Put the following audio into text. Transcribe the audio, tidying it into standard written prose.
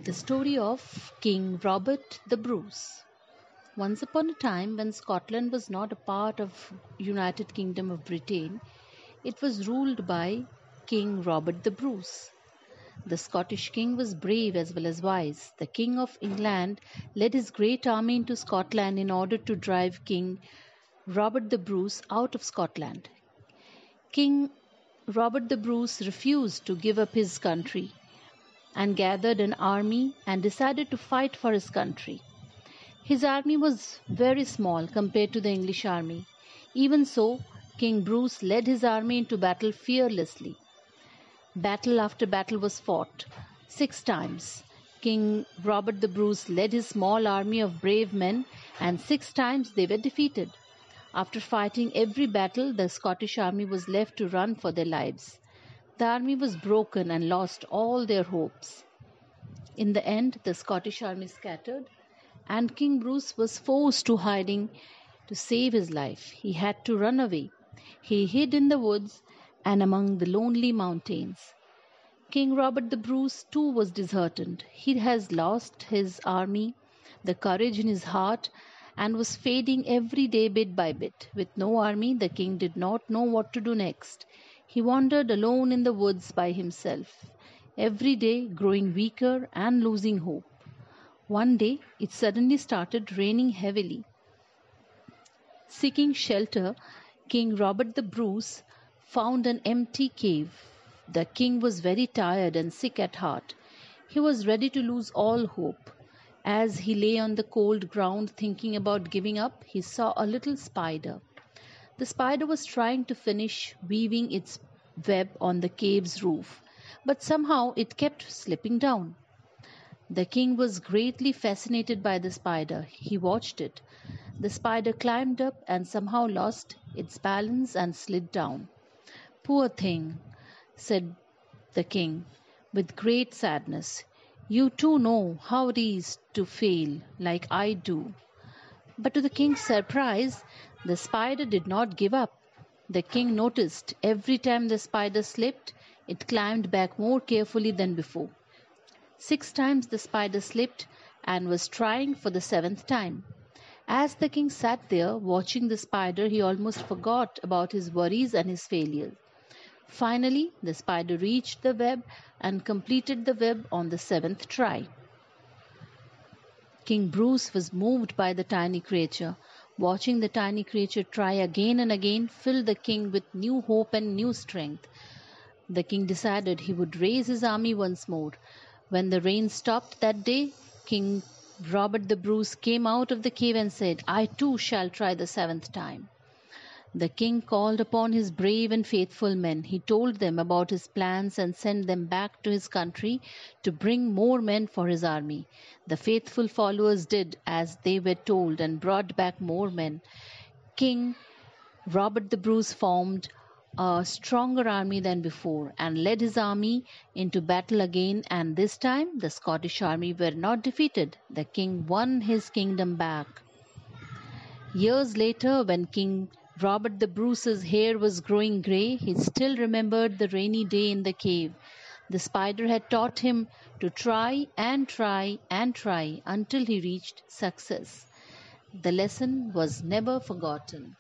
The story of King Robert the Bruce. Once upon a time, when Scotland was not a part of United Kingdom of Britain, it was ruled by King Robert the Bruce. The Scottish king was brave as well as wise. The King of England led his great army into Scotland in order to drive King Robert the Bruce out of Scotland. King Robert the Bruce refused to give up his country and gathered an army and decided to fight for his country. His army was very small compared to the English army. Even so, King Bruce led his army into battle fearlessly. Battle after battle was fought. 6 times, King Robert the Bruce led his small army of brave men, and 6 times they were defeated. After fighting every battle, the Scottish army was left to run for their lives. The army was broken and lost all their hopes. In the end, the Scottish army scattered, and King Bruce was forced to hiding to save his life. He had to run away. He hid in the woods and among the lonely mountains. King Robert the Bruce too was disheartened. He has lost his army, the courage in his heart, and was fading every day bit by bit. With no army, the king did not know what to do next. He wandered alone in the woods by himself, every day growing weaker and losing hope. One day, it suddenly started raining heavily. Seeking shelter, King Robert the Bruce found an empty cave. The king was very tired and sick at heart. He was ready to lose all hope. As he lay on the cold ground thinking about giving up, he saw a little spider. The spider was trying to finish weaving its web on the cave's roof, but somehow it kept slipping down. The king was greatly fascinated by the spider. He watched it. The spider climbed up and somehow lost its balance and slid down. "Poor thing," said the king, with great sadness. "You too know how it is to fail, like I do." But to the king's surprise, the spider did not give up. The king noticed every time the spider slipped, it climbed back more carefully than before. 6 times the spider slipped and was trying for the 7th time. As the king sat there watching the spider, he almost forgot about his worries and his failures. Finally, the spider reached the web and completed the web on the 7th try. King Bruce was moved by the tiny creature. Watching the tiny creature try again and again filled the king with new hope and new strength. The king decided he would raise his army once more. When the rain stopped that day, King Robert the Bruce came out of the cave and said, "I too shall try the 7th time." The king called upon his brave and faithful men. He told them about his plans and sent them back to his country to bring more men for his army. The faithful followers did as they were told and brought back more men. King Robert the Bruce formed a stronger army than before and led his army into battle again, and this time the Scottish army were not defeated. The king won his kingdom back. Years later, when King Robert the Bruce's hair was growing grey, he still remembered the rainy day in the cave. The spider had taught him to try and try and try until he reached success. The lesson was never forgotten.